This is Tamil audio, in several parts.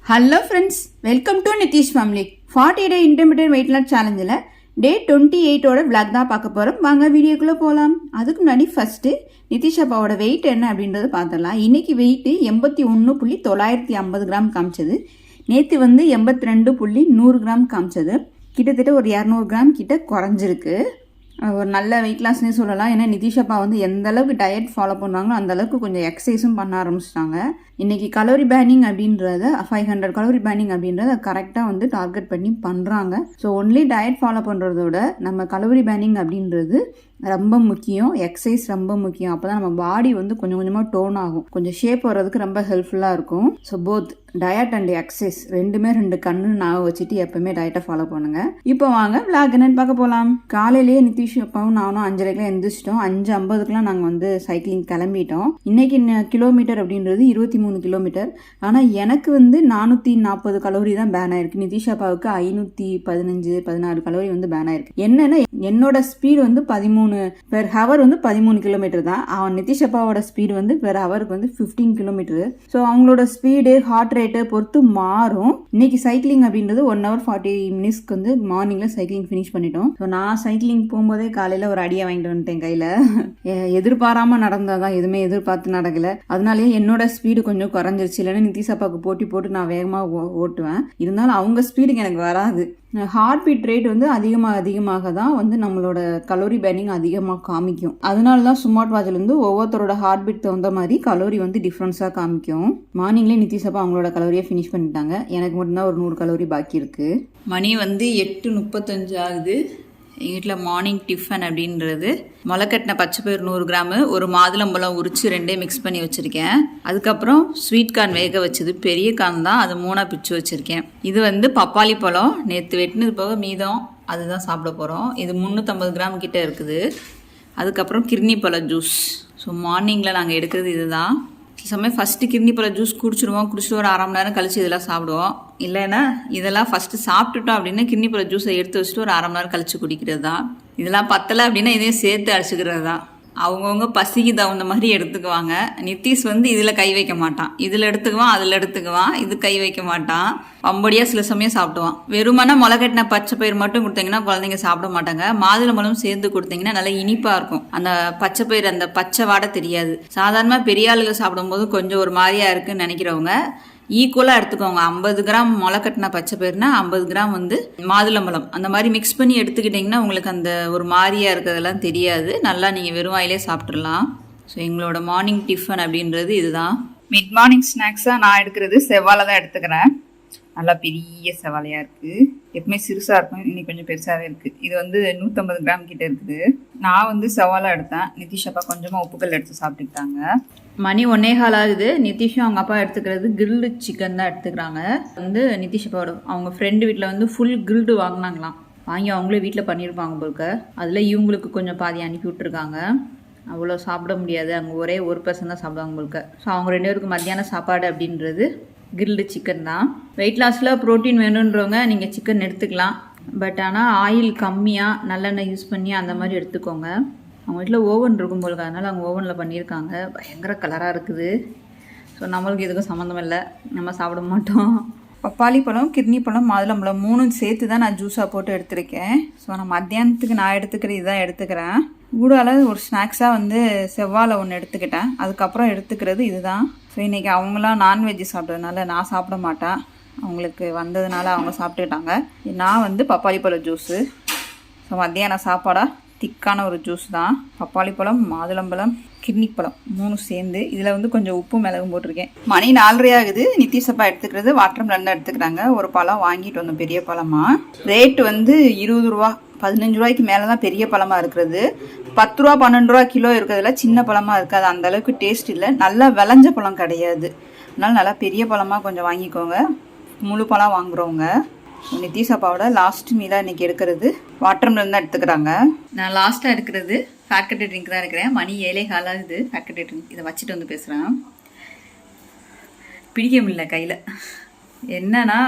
Hello friends, welcome to NithishFamily. 40 day intermittent weight loss challenge Day 28 ஓட vlog தான் பார்க்க போறோம். வாங்க வீடியோக்குள்ள போலாம். அதுக்கு முன்னாடி ஃபர்ஸ்ட் நிதிஷ் அப்பாவோட weight என்ன அப்படின்றத பார்த்தலாம். இன்னைக்கு weight 81.950 கிராம் காமிச்சது. நேத்து வந்து 82.100 கிராம் காமிச்சது. கிட்டத்தட்ட ஒரு 200 கிராம் கிட்ட குறைஞ்சிருக்கு. ஒரு நல்ல வெயிட் லாஸ்னே சொல்லலாம். ஏன்னா நிதிஷ் அப்பா வந்து எந்த அளவுக்கு டயட் ஃபாலோ பண்ணுறாங்களோ அந்த அளவுக்கு கொஞ்சம் எக்ஸசைஸும் பண்ண ஆரம்பிச்சிட்டாங்க. இன்றைக்கி கலோரி பேர்னிங் அப்படின்றத 500 கலோரி பேர்னிங் அப்படின்றத கரெக்டாக வந்து டார்கெட் பண்ணி பண்ணுறாங்க. ஸோ ஒன்லி டயட் ஃபாலோ பண்ணுறதோட நம்ம கலோரி பேர்னிங் அப்படின்றது ரொம்ப முக்கியம். எக்ஸசைஸ் ரொம்ப முக்கியம். அப்போ தான் நம்ம பாடி வந்து கொஞ்சம் கொஞ்சமாக டோன் ஆகும், கொஞ்சம் ஷேப் வர்றதுக்கு ரொம்ப ஹெல்ப்ஃபுல்லாக இருக்கும். So both diet and exercise ரெண்டுமே ரெண்டு கண்ணு நான் வச்சுட்டு எப்பவுமே டயட்டை ஃபாலோ பண்ணுங்க. இப்போ வாங்க விளாக் என்னன்னு பார்க்க போகலாம். காலையிலேயே நிதிஷ் அப்பாவும் நானும் 5:30 எந்திரிச்சிட்டோம். 5:50 நாங்கள் வந்து சைக்கிளிங் கிளம்பிட்டோம். இன்னைக்கு கிலோமீட்டர் அப்படின்றது 23 கிலோமீட்டர். ஆனால் எனக்கு வந்து 440 கலோரி தான் பேன் ஆயிருக்கு. நிதிஷ் அப்பாவுக்கு 515-16 கலோரி வந்து பேன் ஆயிருக்கு. என்னன்னா என்னோட ஸ்பீடு வந்து 13 பெர் ஹவர் வந்து 13 கிலோமீட்டர் தான். அவன் நிதிஷ் அப்பாவோட ஸ்பீடு வந்து பெர் ஹவருக்கு வந்து 15 கிலோமீட்டர். ஸோ அவங்களோட ஸ்பீடு ஹார்ட் ரேட்டை பொறுத்து மாறும். இன்னைக்கு சைக்கிளிங் அப்படின்றது 1 hour 40 minutesக்கு வந்து மார்னிங்ல சைக்கிளிங் ஃபினிஷ் பண்ணிட்டோம். ஸோ நான் சைக்கிளிங் போகும்போதே காலையில ஒரு அடியை வாங்கிட்டு வந்துட்டேன் கையில. எதிர்பாராம நடந்தாதான், எதுவுமே எதிர்பார்த்து நடக்கல. அதனாலேயே என்னோட ஸ்பீடு கொஞ்சம் குறைஞ்சிருச்சு. இல்லைன்னா நிதிஷ் அப்பாவுக்கு போட்டி போட்டு நான் வேகமாக ஓட்டுவேன். இருந்தாலும் அவங்க ஸ்பீடுக்கு எனக்கு வராது. ஹார்ட் பீட் ரேட் வந்து அதிகமாக தான் வந்து நம்மளோட கலோரி பேர்னிங் அதிகமாக காமிக்கும். அதனால தான் ஸ்மார்ட் வாட்சில் வந்து ஒவ்வொருத்தரோட ஹார்ட் பீட் தகுந்த மாதிரி கலோரி வந்து டிஃப்ரென்ஸாக காமிக்கும். மார்னிங்லேயே நிதிஷ் அப்பா அவங்களோட கலோரியை ஃபினிஷ் பண்ணிட்டாங்க. எனக்கு மட்டும்தான் ஒரு 100 கலோரி பாக்கி இருக்கு. மணி வந்து 8:35 ஆகுது. எங்கள் வீட்டில் மார்னிங் டிஃபன் அப்படின்றது முளைக்கட்டின பச்சைப்பயிறு 100 கிராமு, ஒரு மாதுளம்பழம் உரிச்சு 2 மிக்ஸ் பண்ணி வச்சுருக்கேன். அதுக்கப்புறம் ஸ்வீட் கார்ன் வேக வச்சது, பெரிய கார்ன் தான், அது 3 பிச்சு வச்சுருக்கேன். இது வந்து பப்பாளி பழம் நேற்று வெட்டினது போக மீதம், அதுதான் சாப்பிட போகிறோம். இது 350 கிராம் கிட்ட இருக்குது. அதுக்கப்புறம் கிர்னி பழ ஜூஸ். ஸோ மார்னிங்கில் நாங்கள் எடுக்கிறது இதுதான். சமயம் ஃபஸ்ட்டு கிர்னி பழ ஜூஸ் குடிச்சிட்டு ஒரு 1/2 மணி நேரம் கழிச்சு இதெல்லாம் சாப்பிடுவோம். இல்லைன்னா இதெல்லாம் ஃபஸ்ட்டு சாப்பிட்டுட்டோம் அப்படின்னா கிர்னி பழ ஜூஸை எடுத்து வச்சுட்டு ஒரு 1/2 மணி நேரம் கழிச்சு குடிக்கிறது தான். இதெல்லாம் பத்தலை அப்படின்னா இதையும் சேர்த்து அடிச்சுக்கிறது தான். அவங்கவுங்க பசிக்கு தகுந்த மாதிரி எடுத்துக்குவாங்க. நிதிஷ் வந்து இதில் கை வைக்க மாட்டான். இதில் எடுத்துக்குவான், அதில் எடுத்துக்குவான், இது கை வைக்க மாட்டான். பம்படியாக சில சமயம் சாப்பிடுவான். வெறுமனா முளைக்கட்டின பச்சை பயிர் மட்டும் கொடுத்தீங்கன்னா குழந்தைங்க சாப்பிட மாட்டாங்க. மாதுளம்பழம் சேர்ந்து கொடுத்தீங்கன்னா நல்லா இனிப்பாக இருக்கும். அந்த பச்சை பயிர் அந்த பச்சை வாடை தெரியாது. சாதாரணமாக பெரிய ஆளுங்க சாப்பிடும்போது கொஞ்சம் ஒரு மாதிரியா இருக்குன்னு நினைக்கிறவங்க ஈக்குவலாக எடுத்துக்கோங்க. 50 கிராம் முளைக்கட்டின பச்சை பயிர்னா 50 கிராம் வந்து மாதுளம்பழம் அந்த மாதிரி மிக்ஸ் பண்ணி எடுத்துக்கிட்டிங்கன்னா உங்களுக்கு அந்த ஒரு மாதிரியா இருக்கிறதெல்லாம் தெரியாது. நல்லா நீங்கள் வெறும் வாயிலே சாப்பிட்றலாம். ஸோ எங்களோட மார்னிங் டிஃபன் அப்படின்றது இதுதான். மிட் மார்னிங் ஸ்நாக்ஸாக நான் எடுக்கிறது செவ்வாழை தான் எடுத்துக்கிறேன். நல்லா பெரிய செவ்வாழையாக இருக்குது. எப்பவுமே சிறுசாக இருக்கும், இன்னைக்கு கொஞ்சம் பெருசாகவே இருக்குது. இது வந்து 150 கிராம் கிட்ட இருக்குது. நான் வந்து செவ்வாழை எடுத்தேன். நிதிஷ் அப்பா கொஞ்சமாக உப்புக்கல் எடுத்து சாப்பிட்டுக்கிட்டாங்க. மணி 1:15 ஆகுது. நிதிஷும் அவங்க அப்பா எடுத்துக்கிறது கிரில்டு சிக்கன் தான் எடுத்துக்கிறாங்க. வந்து நிதிஷ் அப்பாவோட அவங்க ஃப்ரெண்டு வீட்டில் வந்து ஃபுல் கிரில்டு வாங்கினாங்களாம். வாங்கி அவங்களே வீட்டில் பண்ணியிருப்பாங்க போல்க. அதில் இவங்களுக்கு கொஞ்சம் பாதி அனுப்பி விட்டுருக்காங்க. அவ்வளோ சாப்பிட முடியாது, அங்கே ஒரே ஒரு பர்சன் தான் சாப்பிடுவாங்க போல்க. ஸோ அவங்க 2 பேருக்கு மத்தியான சாப்பாடு அப்படின்றது கிரில்டு சிக்கன் தான். வெயிட் லாஸில் ப்ரோட்டீன் வேணுன்றவங்க நீங்கள் சிக்கன் எடுத்துக்கலாம். பட் ஆனால் ஆயில் கம்மியாக நல்லெண்ணெய் யூஸ் பண்ணி அந்த மாதிரி எடுத்துக்கோங்க. அவங்க வீட்டில் ஓவன் இருக்கும் போல, அதனால் அவங்க ஓவனில் பண்ணியிருக்காங்க. பயங்கர கலராக இருக்குது. ஸோ நம்மளுக்கு எதுக்கும் சம்மந்தம் இல்லை, நம்ம சாப்பிட மாட்டோம். பப்பாளி பழம், கிர்னி பழம், மாதுளம்பழம் 3 சேர்த்து தான் நான் ஜூஸாக போட்டு எடுத்திருக்கேன். ஸோ நான் மத்தியானத்துக்கு நான் எடுத்துக்கிறது இதுதான் எடுத்துக்கிறேன். கூடால ஒரு ஸ்நாக்ஸாக வந்து செவ்வாழை ஒன்று எடுத்துக்கிட்டேன். அதுக்கப்புறம் எடுத்துக்கிறது இதுதான். ஸோ இன்றைக்கி அவங்களாம் நான்வெஜ்ஜு சாப்பிட்றதுனால நான் சாப்பிட மாட்டேன். அவங்களுக்கு வந்ததுனால அவங்க சாப்பிட்டுக்கிட்டாங்க. நான் வந்து பப்பாளி பழம் ஜூஸு. ஸோ மத்தியான சாப்பாடாக திக்கான ஒரு ஜூஸ் தான். பப்பாளி பழம், மாதுளம்பழம், கிர்னி பழம் 3 சேர்ந்து. இதில் வந்து கொஞ்சம் உப்பு மிளகும் போட்டிருக்கேன். மணி 4:30 ஆகுது. நிதிஷ் அப்பா எடுத்துக்கிறது வாட்டர் மெலன் எடுத்துக்கிறாங்க. ஒரு பழம் வாங்கிட்டு வந்தோம், பெரிய பழமாக. ரேட்டு வந்து 20 ரூபா, 15 ரூபாய்க்கு மேலே தான் பெரிய பழமாக இருக்கிறது. 10 ரூபா 12 ரூபா கிலோ இருக்கிறதுல சின்ன பழமாக இருக்காது. அந்த அளவுக்கு டேஸ்ட் இல்லை. நல்லா விளைஞ்ச பழம் கிடையாது. அதனால நல்லா பெரிய பழமாக கொஞ்சம் வாங்கிக்கோங்க. முழு பழம் வாங்குறவங்க. நிதிஷ் அப்பாவோட லாஸ்ட் மீலாக இன்றைக்கி எடுக்கிறது வாட்டர் மெலன் தான் எடுத்துக்கிறாங்க. நான் லாஸ்ட்டாக எடுக்கிறது ஃபேக்கட்டட் ட்ரிங்க் தான் இருக்கிறேன். மணி 7:15 ஆகுது. ஃபேக்கட்டட் ட்ரிங்க் இதை வச்சுட்டு வந்து பேசுகிறேன். பிடிக்க முடியல கையில். என்னன்னா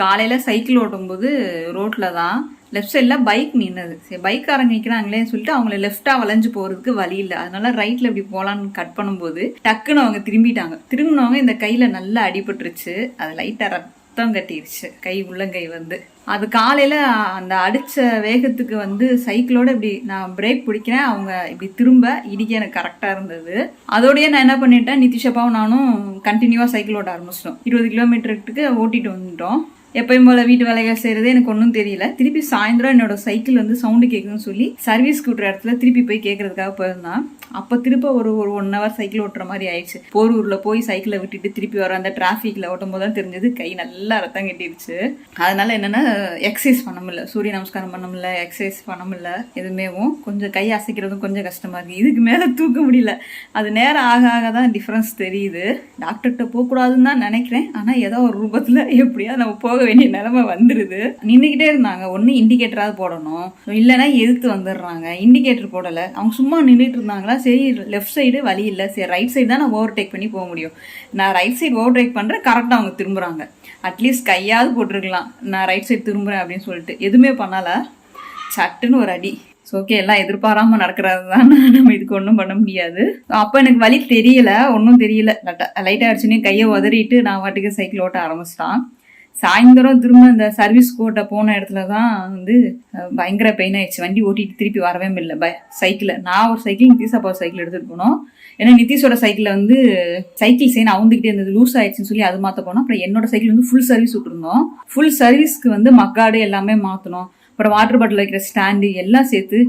காலையில் சைக்கிள் ஓட்டும்போது ரோட்டில் தான் லெஃப்ட் சைடில் பைக் நின்னது. சரி பைக்காரங்க நிற்கிறாங்களேன்னு சொல்லிட்டு அவங்கள லெஃப்டாக வளைஞ்சு போகிறதுக்கு வழி இல்லை, அதனால ரைட்டில் இப்படி போகலான்னு கட் பண்ணும்போது டக்குன்னு அவங்க திரும்பிட்டாங்க. திரும்பினவங்க இந்த கையில் நல்லா அடிபட்டுருச்சு, அது லைட்டாக ரத்தம் கட்டிடுச்சு கை, உள்ளங்கை வந்து. அது காலையில் அந்த அடித்த வேகத்துக்கு வந்து சைக்கிளோட இப்படி நான் பிரேக் பிடிக்கிறேன், அவங்க இப்படி திரும்ப இடிக்க எனக்கு கரெக்டாக இருந்தது. அதோடய நான் என்ன பண்ணிட்டேன், நிதிஷப்பாவும் நானும் கண்டினியூவாக சைக்கிள் ஓட்ட ஆரம்பிச்சிட்டோம். 20 கிலோமீட்டருக்கு ஓட்டிட்டு வந்துட்டோம். எப்பயும் போல வீட்டு வேலைகள் செய்யறது எனக்கு ஒன்றும் தெரியல. திருப்பி சாயந்தரம் என்னோட சைக்கிள் வந்து சவுண்டு கேட்குதுன்னு சொல்லி சர்வீஸ்க்கு விட்டுற இடத்துல திருப்பி போய் கேட்கறதுக்காக போயிருந்தான். அப்போ திருப்ப ஒரு 1 hour சைக்கிள் ஓட்டுற மாதிரி ஆயிடுச்சு. போரூரில் போய் சைக்கிளை விட்டுட்டு திருப்பி வர அந்த டிராஃபிக்கில் ஓட்டும் போது தான் தெரிஞ்சது கை நல்லா ரத்தம் கட்டிடுச்சு. அதனால என்னென்னா எக்ஸசைஸ் பண்ண முடியல, சூரிய நமஸ்காரம் பண்ண முடியல, எக்ஸசைஸ் பண்ண முடியல, எதுவுமேவும் கொஞ்சம் கை அசைக்கிறதும் கொஞ்சம் கஷ்டமாக இருக்குது. இதுக்கு மேலே தூக்க முடியல. அது நேரம் ஆக ஆக தான் டிஃப்ரென்ஸ் தெரியுது. டாக்டர்கிட்ட போகக்கூடாதுன்னு தான் நினைக்கிறேன், ஆனால் ஏதோ ஒரு ரூபத்தில் எப்படியா நம்ம போக வேண்டிய நிலைமை வந்துடுது. நின்றுக்கிட்டே இருந்தாங்க, ஒன்று இண்டிகேட்டராவது போடணும், இல்லைன்னா எதிர்த்து வந்துடுறாங்க. இண்டிகேட்டர் போடலை, அவங்க சும்மா நின்றுட்டு இருந்தாங்களா. சரி லெஃப்ட் சைடு வழி இல்லை, சரி ரைட் சைடு தான் நான் ஓவர்டேக் பண்ணி போக முடியும். நான் ரைட் சைடு ஓவர்டேக் பண்ணுறேன், கரெக்டாக அவங்க திரும்புகிறாங்க. அட்லீஸ்ட் கையாவது போட்டிருக்கலாம், நான் ரைட் சைடு திரும்புகிறேன் அப்படின்னு சொல்லிட்டு. எதுவுமே பண்ணலை, சட்டுன்னு ஒரு அடி. ஸோ ஓகே, எல்லாம் எதிர்பாராமல் நடக்கிறது தான், நம்ம இதுக்கு ஒன்றும் பண்ண முடியாது. அப்போ எனக்கு வலி தெரியல, ஒன்றும் தெரியல. லைட்டாக அடிச்சுன்னே கையை உதறிட்டு நான் வாட்டுக்கு சைக்கிள் ஓட்ட ஆரம்பிச்சிட்டான். சாயந்தரம் திரும்ப இந்த சர்வீஸ் கோட்டை போன இடத்துல தான் வந்து பயங்கர பெயின் ஆயிடுச்சு. வண்டி ஓட்டிட்டு திருப்பி வரவே முடியல சைக்கிளை. நான் ஒரு சைக்கிள், நிதிஷாப்பா ஒரு சைக்கிள் எடுத்துகிட்டு போனோம். ஏன்னா நிதிஷோட சைக்கிளில் வந்து சைக்கிள் செயின் அவுந்துக்கிட்டே இருந்தது, லூஸ் ஆயிடுச்சுன்னு சொல்லி அது மாற்ற போனோம். அப்புறம் என்னோட சைக்கிள் வந்து ஃபுல் சர்வீஸ் விட்டுருந்தோம். ஃபுல் சர்வீஸ்க்கு வந்து மக்காடு எல்லாமே மாற்றணும். அப்புறம் வாட்டர் பாட்டில் வைக்கிற ஸ்டாண்டு எல்லாம் சேர்த்து,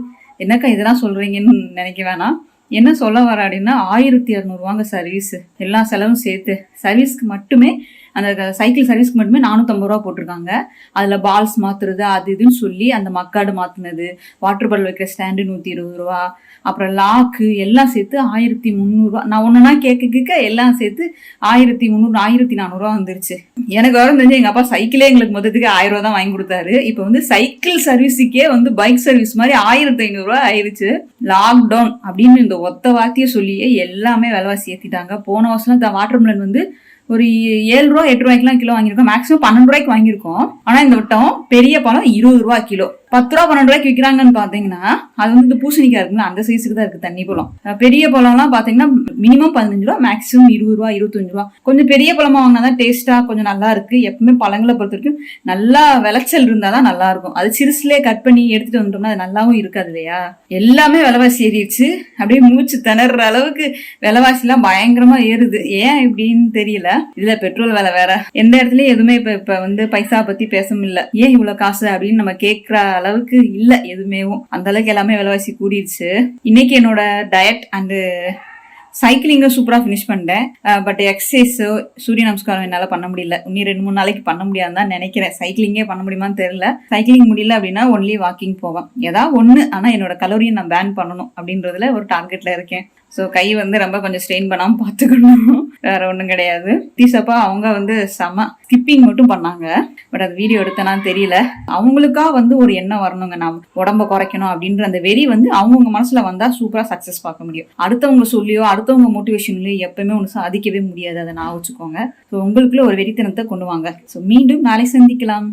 என்னக்கா இதெல்லாம் சொல்கிறீங்கன்னு நினைக்க வேணாம். என்ன சொல்ல வர அப்படின்னா 1200 சர்வீஸு, எல்லா செலவும் சேர்த்து. சர்வீஸ்க்கு மட்டுமே, அந்த சைக்கிள் சர்வீஸ்க்கு மட்டுமே 450 ரூபா போட்டிருக்காங்க. அதில் பால்ஸ் மாற்றுறது அது இதுன்னு சொல்லி, அந்த மக்காடு மாற்றினது, வாட்டர் பாட்டில் வைக்கிற ஸ்டாண்டு 120 ரூபா, அப்புறம் லாக்கு எல்லாம் சேர்த்து 1300 நான் ஒன்றுனா கேட்க எல்லாம் சேர்த்து 1300 1400 வந்துருச்சு. எனக்கு வர தெரிஞ்சு எங்கள் அப்பா சைக்கிளே எங்களுக்கு மொத்தத்துக்கு 1000 தான் வாங்கி கொடுத்தாரு. இப்போ வந்து சைக்கிள் சர்வீஸுக்கே வந்து பைக் சர்வீஸ் மாதிரி 1500 ஆயிடுச்சு. லாக்டவுன் அப்படின்னு இந்த ஒத்த வார்த்தையை சொல்லியே எல்லாமே விலைவாசி ஏற்றிட்டாங்க. போன வருஷம் வாட்டர் மெலன் வந்து ஒரு 7 ரூபா 8 ரூபாய்க்குலாம் கிலோ வாங்கியிருக்கோம், மேக்ஸிமம் 12 ரூபாய்க்கு வாங்கியிருக்கோம். ஆனால் இந்த வட்டம் பெரிய பழம் 20 ரூபா கிலோ. 10 ரூபா 12 ரூபாய்க்கு விற்கிறாங்கன்னு பார்த்தீங்கன்னா அது வந்து பூசணிக்காய் இருக்குங்களா, அந்த சைஸுக்கு தான் இருக்குது தண்ணி பழம். பெரிய பழம்லாம் பார்த்தீங்கன்னா மினிமம் 15 ரூபா, மேக்ஸிமம் 20 ரூபா 25 ரூபா. கொஞ்சம் பெரிய பழமா வாங்கினா தான் டேஸ்ட்டாக கொஞ்சம் நல்லா இருக்கு. எப்பவுமே பழங்களை பொறுத்த வரைக்கும் நல்லா விளைச்சல் இருந்தால் தான் நல்லா இருக்கும். அது சிறுசுலேயே கட் பண்ணி எடுத்துட்டு வந்துட்டோம்னா அது நல்லாவும் இருக்காது இல்லையா. எல்லாமே விலைவாசி ஏறிடுச்சு. அப்படியே மூச்சு திணற அளவுக்கு விலைவாசிலாம் பயங்கரமா ஏறுது. ஏன் இப்படின்னு தெரியல. இதுல பெட்ரோல் விலை வேற. எந்த இடத்துலயும் எதுவுமே இப்ப வந்து பைசா பத்தி பேச முடியல. ஏன் இவ்வளவு காசு அப்படின்னு நம்ம கேட்கிற அளவுக்கு இல்ல எதுவுமேவும். அந்த அளவுக்கு எல்லாமே விலைவாசி கூடிடுச்சு. இன்னைக்கு என்னோட டயட் அண்ட் சைக்கிளிங்க சூப்பரா ஃபினிஷ் பண்ணிட்டேன். பட் எக்ஸசைஸ் சூரிய நமஸ்காரம் என்னால பண்ண முடியல. இன்னும் 2-3 நாளைக்கு பண்ண முடியாதுன்னு தான் நினைக்கிறேன். சைக்கிளிங்கே பண்ண முடியுமான்னு தெரியல. சைக்கிளிங் முடியல அப்படின்னா ஒன்லி வாக்கிங் போவேன், ஏதாவது ஒண்ணு. ஆனா என்னோட கலோரியை நான் பேன் பண்ணணும் அப்படின்றதுல ஒரு டார்கெட்ல இருக்கேன். ஸோ கை வந்து ரொம்ப கொஞ்சம் ஸ்ட்ரெயின் பண்ணாமல் பார்த்துக்கணும், வேற ஒன்றும் கிடையாது. டீசப்பா அவங்க வந்து செம ஸ்கிப்பிங் மட்டும் பண்ணாங்க. பட் அது வீடியோ எடுத்தேனான்னு தெரியல. அவங்களுக்கா வந்து ஒரு எண்ணம் வரணுங்க, நான் உடம்ப குறைக்கணும் அப்படின்ற அந்த வெறி வந்து அவங்கவுங்க மனசுல வந்தா சூப்பரா சக்சஸ் பார்க்க முடியும். அடுத்தவங்க சொல்லியோ அடுத்தவங்க மோட்டிவேஷன்லயோ எப்பவுமே ஒன்று சாதிக்கவே முடியாது. அதை நான் வச்சுக்கோங்க. ஸோ உங்களுக்குள்ள ஒரு வெறித்தனத்தை கொண்டு வாங்க. ஸோ மீண்டும் நாளை சந்திக்கலாம்.